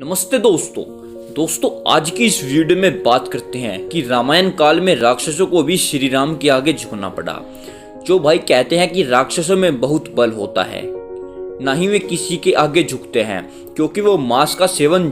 नमस्ते दोस्तों आज की इस वीडियो में बात करते हैं कि रामायण काल में राक्षसों को भी श्री राम के आगे झुकना पड़ा। जो भाई कहते हैं कि राक्षसों में बहुत बल होता है, ना ही वे किसी के आगे झुकते हैं क्योंकि वो मांस का सेवन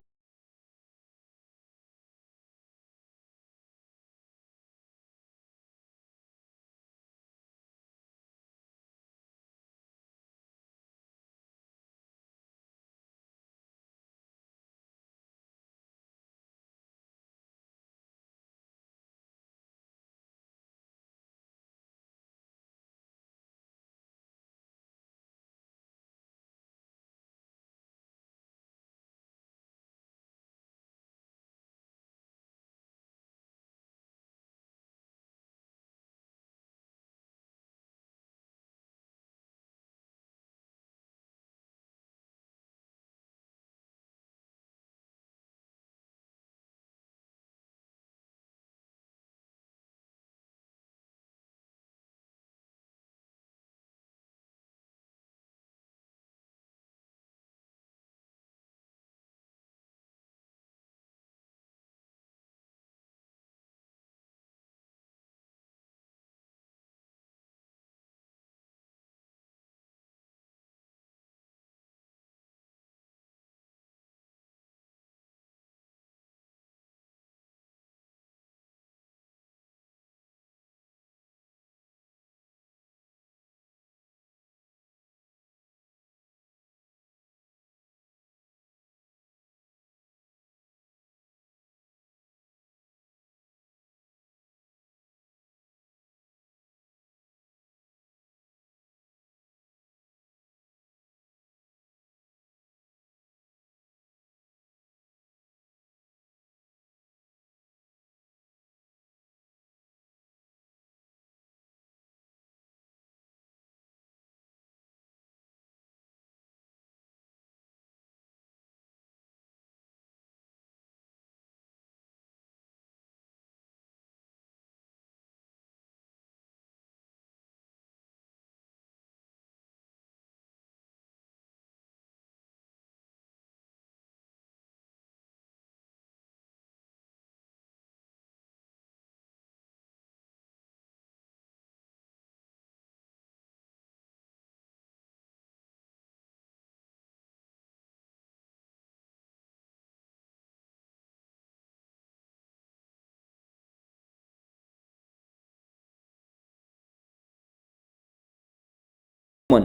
मन।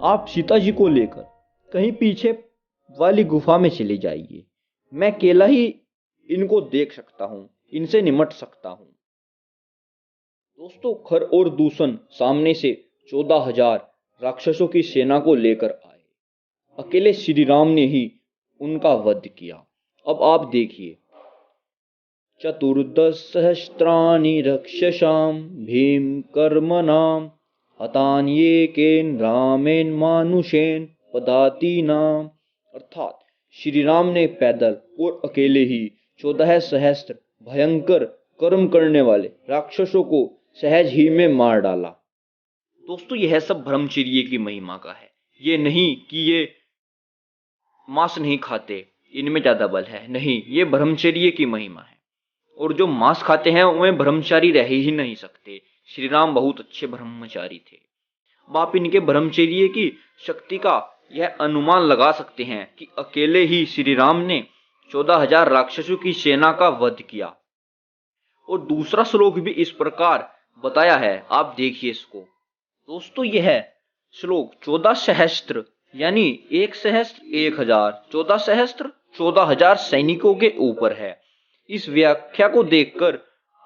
आप सीता जी को लेकर कहीं पीछे वाली गुफा में चले जाइए। मैं अकेला ही इनको देख सकता हूं, इनसे निमट सकता हूं। दोस्तों, खर और दूषण सामने से 14,000 राक्षसों की सेना को लेकर आए। अकेले श्री राम ने ही उनका वध किया। अब आप देखिए, चतुर्दश सहस्त्राणि रक्षसां भीम कर्मणां हतान्येकेन रामेण मानुषेण पदातिनां। अर्थात श्री राम ने पैदल और अकेले ही 14 सहस्त्र भयंकर कर्म करने वाले राक्षसों को सहज ही में मार डाला। दोस्तों, यह सब ब्रह्मचर्य की महिमा का है। ये नहीं कि ये मांस नहीं खाते, इनमें ज्यादा बल है, नहीं, ये ब्रह्मचर्य की महिमा है। और जो मांस खाते हैं वे ब्रह्मचारी रह ही नहीं सकते। श्री राम बहुत अच्छे ब्रह्मचारी थे। अब आप इनके ब्रह्मचर्य की शक्ति का यह अनुमान लगा सकते हैं कि अकेले ही श्री राम ने 14,000 राक्षसों की सेना का वध किया। और दूसरा श्लोक भी इस प्रकार बताया है, आप देखिए इसको। दोस्तों, यह श्लोक 14 सहस्त्र यानी 1 सहस्त्र 1,000, 14 सहस्त्र 14,000 सैनिकों के ऊपर है। इस व्याख्या को देखकर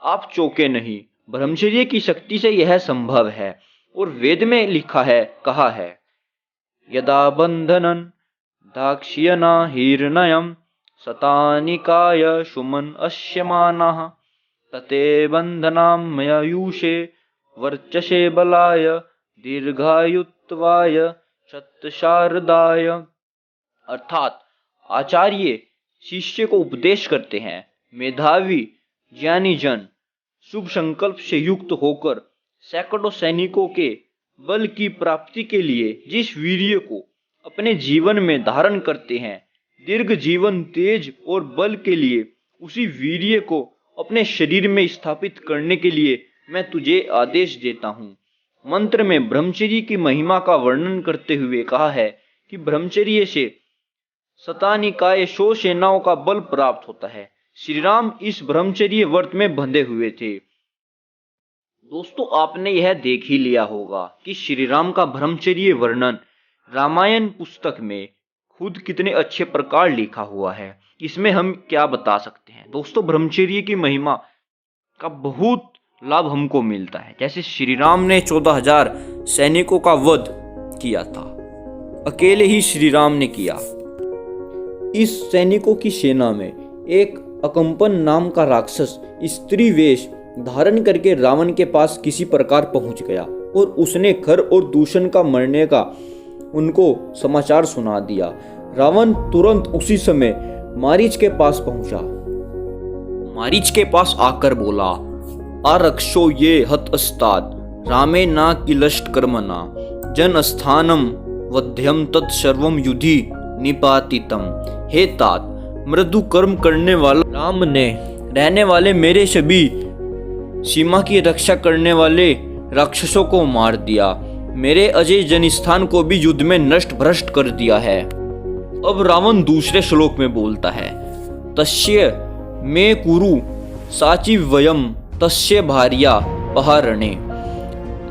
आप चौंके नहीं। ब्रह्मचर्य की शक्ति से यह संभव है। और वेद में लिखा है, कहा है, यदा बंधनन दाक्ष्यना हिरण्यम सतानिकाय सुमन अश्यमानः तते बंधनाम मयूषे वर्चसे बलाय दीर्घायुत्वाय शतशारदाय। अर्थात आचार्य शिष्य को उपदेश करते हैं। मेधावी ज्ञानी जन शुभ संकल्प से युक्त होकर सैकड़ों सैनिकों के बल की प्राप्ति के लिए जिस वीर्य को अपने जीवन में धारण करते हैं, दीर्घ जीवन, तेज और बल के लिए, उसी वीर्य को अपने शरीर में स्थापित करने के लिए मैं तुझे आदेश देता हूँ। मंत्र में ब्रह्मचर्य की महिमा का वर्णन करते हुए कहा है कि ब्रह्मचर्य से शतानिकाय 100 सेनाओं का बल प्राप्त होता है। श्री राम इस ब्रह्मचर्य व्रत में बंधे हुए थे। दोस्तों, आपने यह देख ही लिया होगा कि श्री राम का ब्रह्मचर्य वर्णन रामायण पुस्तक में खुद कितने अच्छे प्रकार लिखा हुआ है। इसमें हम क्या बता सकते हैं दोस्तों, ब्रह्मचर्य की महिमा का बहुत लाभ हमको मिलता है। जैसे श्री राम ने 14,000 सैनिकों का वध किया था, अकेले ही श्री राम ने किया। इस सैनिकों की सेना में एक अकंपन नाम का राक्षस स्त्री वेश धारण करके रावण के पास किसी प्रकार पहुंच गया और उसने खर और दूषण का मरने का उनको समाचार सुना दिया। रावण तुरंत उसी समय मारीच के पास पहुंचा। मारीच के पास आकर बोला, आरक्षो ये हतस्ताद रामे ना किलष्ट कर्मना जन स्थानम वध्यम तत्सर्वम युधि निपातितम। हे तात, मृदु कर्म करने वाला राम ने रहने वाले मेरे सभी सीमा की रक्षा करने वाले राक्षसों को मार दिया, मेरे अजय जनस्थान को भी युद्ध में नष्ट भ्रष्ट कर दिया है। अब रावण दूसरे श्लोक में बोलता है, तस्य मे कुरु साची वयम तस्य भार्या पहारणे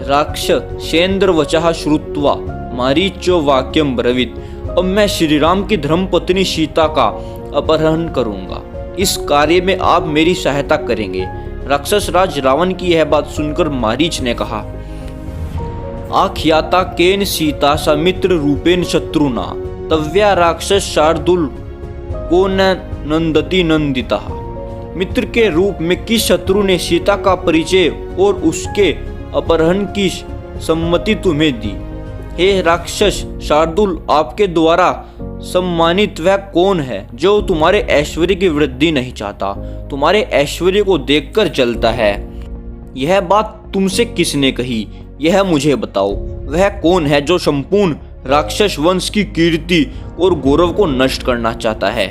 राक्षसेन्द्र वचः श्रुत्वा मारीचो वाक्यम ब्रवीत। अब मैं श्री राम की धर्मपत्नी सीता का अपहरण करूंगा, इस कार्य में आप मेरी सहायता करेंगे। राक्षस राज रावण की यह बात सुनकर मारीच ने कहा, आख्याता केन सीता सा मित्र रूपेण शत्रुना तव्या राक्षस शार्दुल को न नंदती नंदिता। मित्र के रूप में किस शत्रु ने सीता का परिचय और उसके अपहरण की सम्मति तुम्हें दी? हे राक्षस शार्दुल, आपके द्वारा सम्मानित वह कौन है जो तुम्हारे ऐश्वर्य की वृद्धि नहीं चाहता, तुम्हारे ऐश्वर्य को देखकर जलता है? यह बात तुमसे किसने कही, यह मुझे बताओ। वह कौन है जो संपूर्ण राक्षस वंश की कीर्ति और गौरव को नष्ट करना चाहता है?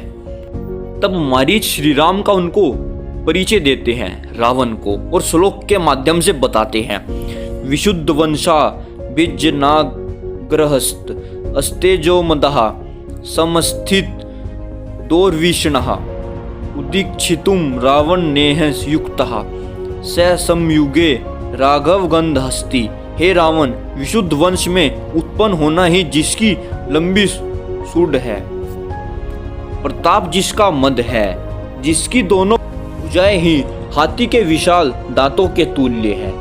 तब मारीच श्री राम का उनको परिचय देते हैं रावण को और श्लोक के माध्यम से बताते हैं, विशुद्ध वंशा बीज नाग्रहस्त अस्तेजो मदः समस्थित दोर्विष्णः उदीक्षितुम रावण नेह युक्तः स संयुगे राघव गंधहस्ति। हे रावण, विशुद्ध वंश में उत्पन्न होना ही जिसकी लंबी सूंड है, प्रताप जिसका मद है, जिसकी दोनों भुजाएं ही हाथी के विशाल दांतों के तुल्य है,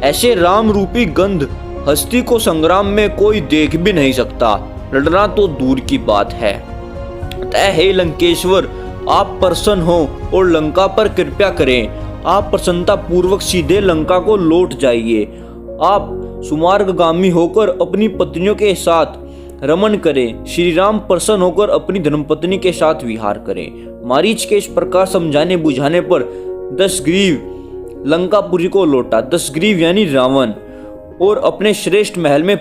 ऐसे राम रूपी गंध हस्ती को संग्राम में कोई देख भी नहीं सकता, लड़ना तो दूर की बात है। अतः हे लंकेश्वर, आप प्रसन्न हो और लंका पर कृपा करें। आप प्रसन्नता पूर्वक सीधे लंका को लौट जाइए। आप सुमार्गगामी होकर अपनी पत्नियों के साथ रमण करें। श्री राम प्रसन्न होकर अपनी धर्मपत्नी के साथ विहार करें। मारीच के इस प्रकार समझाने बुझाने पर दशग्रीव लंकापुरी को लौटा। दशग्रीव यानी रावण, और अपने श्रेष्ठ महल में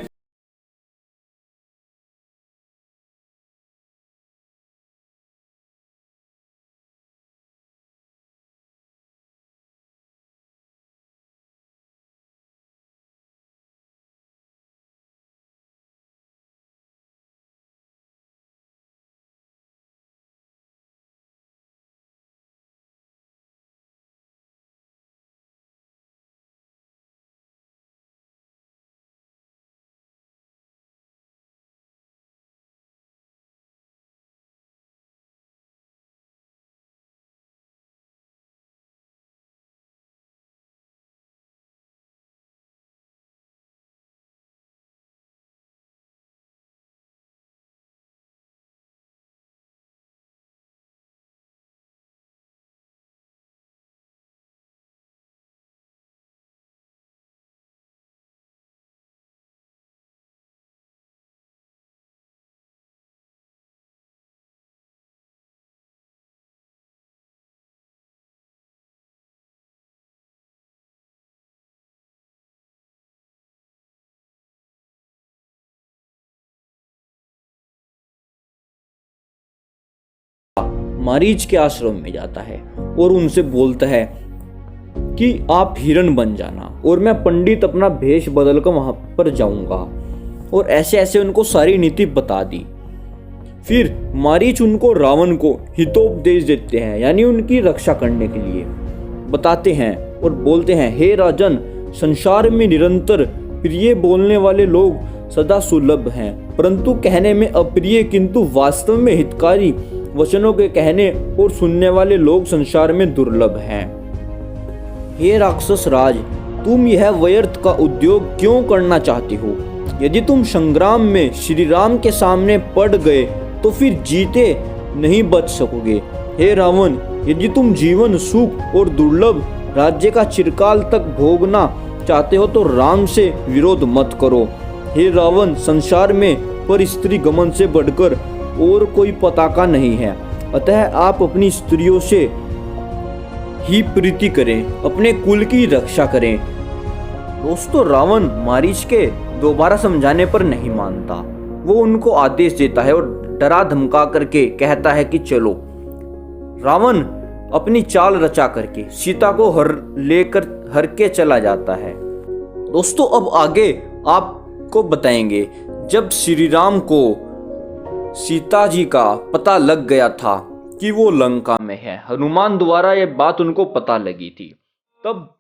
मारीच के आश्रम में जाता है और उनसे बोलता है कि आप हिरण बन जाना और मैं पंडित अपना भेष बदल कर वहां पर जाऊंगा। और ऐसे ऐसे उनको सारी नीति बता दी। फिर मारीच उनको रावण को हितोपदेश देते हैं, यानी उनकी रक्षा करने के लिए बताते हैं और बोलते हैं, हे राजन, संसार में निरंतर प्रिय बोलने वाले लोग सदा सुलभ हैं, परंतु कहने में अप्रिय किंतु वास्तव में हितकारी वचनों के कहने और सुनने वाले लोग संसार में दुर्लभ हैं। हे राक्षस राज, तुम यह व्यर्थ का उद्योग क्यों करना चाहते हो? यदि तुम संग्राम में श्री राम के सामने पड़ गए तो फिर जीते नहीं बच सकोगे। हे रावण, यदि तुम जीवन सुख और दुर्लभ राज्य का चिरकाल तक भोगना चाहते हो तो राम से विरोध मत करो। हे रावण, संसार में पर स्त्री गमन से बढ़कर और कोई पताका नहीं है, अतः आप अपनी स्त्रियों से ही प्रीति करें, अपने कुल की रक्षा करें। दोस्तों, रावण मारीच के दोबारा समझाने पर नहीं मानता। वो उनको आदेश देता है और डरा धमका करके कहता है कि चलो। रावण अपनी चाल रचा करके सीता को हर के चला जाता है। दोस्तों, अब आगे आपको बताएंगे, जब श्री राम को सीता जी का पता लग गया था कि वो लंका में है, हनुमान द्वारा ये बात उनको पता लगी थी, तब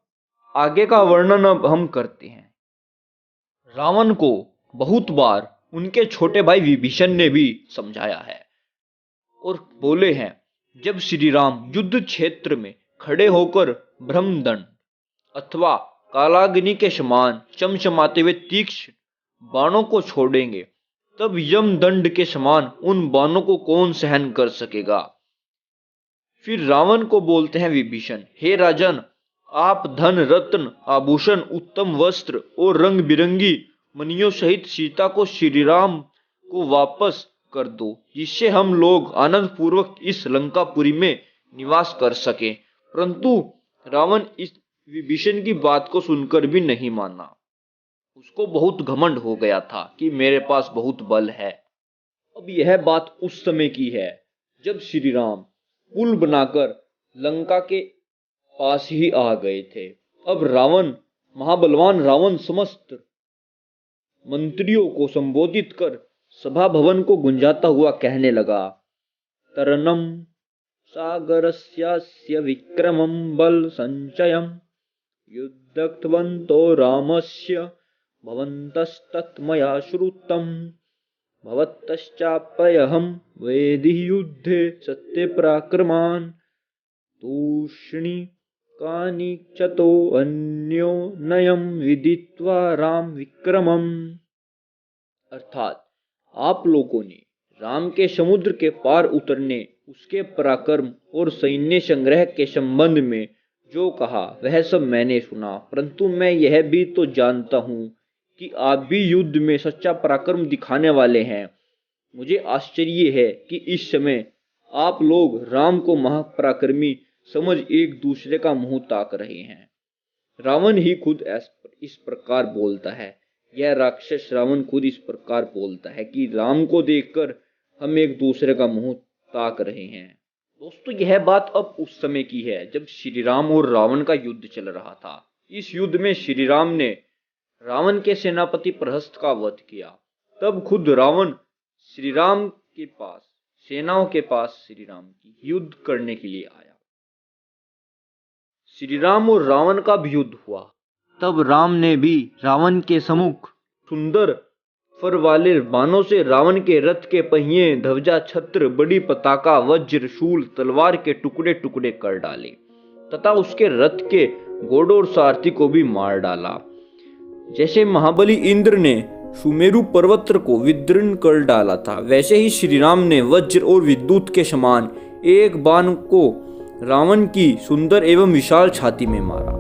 आगे का वर्णन अब हम करते हैं। रावण को बहुत बार उनके छोटे भाई विभीषण ने भी समझाया है और बोले हैं, जब श्री राम युद्ध क्षेत्र में खड़े होकर ब्रह्मदंड अथवा कालाग्नि के समान चमचमाते हुए तीक्ष्ण बाणों को छोड़ेंगे, तब यमदंड के समान उन बाणों को कौन सहन कर सकेगा। फिर रावण को बोलते हैं विभीषण, हे राजन, आप धन रत्न आभूषण उत्तम वस्त्र और रंग बिरंगी मणियों सहित सीता को श्री राम को वापस कर दो, जिससे हम लोग आनंद पूर्वक इस लंकापुरी में निवास कर सकें। परंतु रावण इस विभीषण की बात को सुनकर भी नहीं माना। उसको बहुत घमंड हो गया था कि मेरे पास बहुत बल है। अब यह बात उस समय की है जब श्री राम पुल बनाकर लंका के पास ही आ गए थे। अब रावण, महाबलवान रावण समस्त मंत्रियों को संबोधित कर सभा भवन को गुंजाता हुआ कहने लगा, तरनम सागरस्यास्य विक्रमं बल संचयम् युद्धक्तवन्तो रामस्य भवन्तस्तत्मया श्रुतम् भवतश्चाप्यहं वेदि युद्धे सत्य पराक्रमान् तूष्णी कानि चतो अन्यो नयम विदित्वा राम विक्रमम्। अर्थात, आप लोगों ने राम के समुद्र के पार उतरने, उसके पराक्रम और सैन्य संग्रह के संबंध में जो कहा वह सब मैंने सुना, परंतु मैं यह भी तो जानता हूं कि आप भी युद्ध में सच्चा पराक्रम दिखाने वाले हैं। मुझे आश्चर्य है कि इस समय आप लोग राम को महापराक्रमी समझ एक दूसरे का मुंह ताक रहे हैं। रावण ही खुद इस प्रकार बोलता है। यह राक्षस रावण खुद इस प्रकार बोलता है कि राम को देखकर हम एक दूसरे का मुंह ताक रहे हैं। दोस्तों, यह बात अब उस समय की है जब श्री राम और रावण का युद्ध चल रहा था। इस युद्ध में श्री राम ने रावण के सेनापति प्रहस्त का वध किया। तब खुद रावण श्री राम के पास, सेनाओं के पास श्री राम की युद्ध करने के लिए आया। श्री राम और रावण का भी युद्ध हुआ। तब राम ने भी रावण के सम्मुख सुंदर फर वाले बाणों से रावण के रथ के पहिए, ध्वजा, छत्र, बड़ी पताका, वज्र, शूल, तलवार के टुकड़े टुकड़े कर डाले तथा उसके रथ के घोड़ों और सारथी को भी मार डाला। जैसे महाबली इंद्र ने सुमेरु पर्वत को विदीर्ण कर डाला था, वैसे ही श्री राम ने वज्र और विद्युत के समान एक बाण को रावण की सुंदर एवं विशाल छाती में मारा।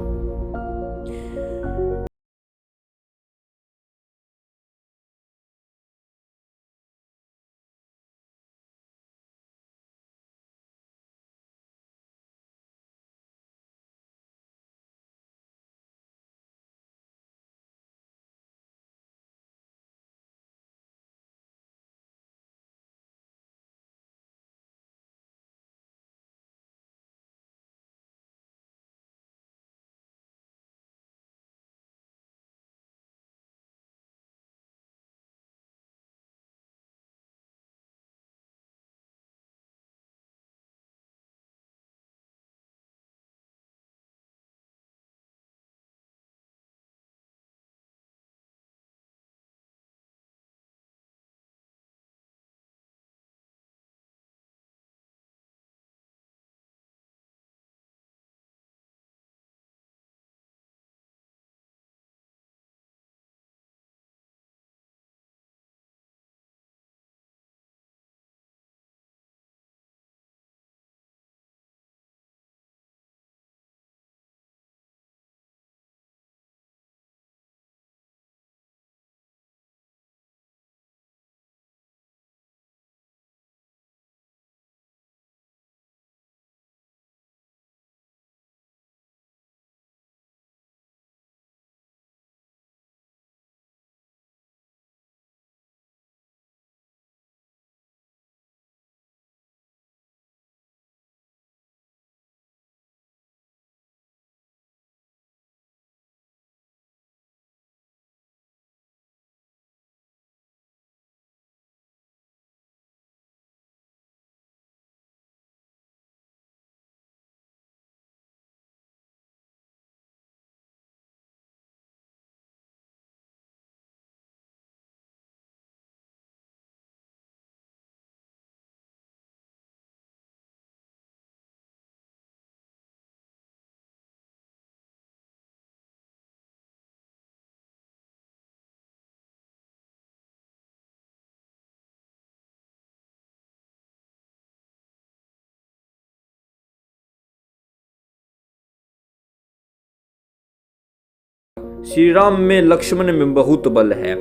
श्री राम में लक्ष्मण में बहुत बल है।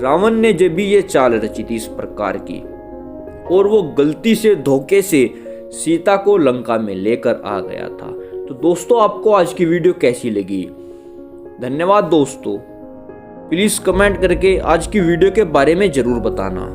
रावण ने जब भी ये चाल रची थी इस प्रकार की, और वो गलती से धोखे से सीता को लंका में लेकर आ गया था। तो दोस्तों, आपको आज की वीडियो कैसी लगी? धन्यवाद दोस्तों। प्लीज कमेंट करके आज की वीडियो के बारे में जरूर बताना।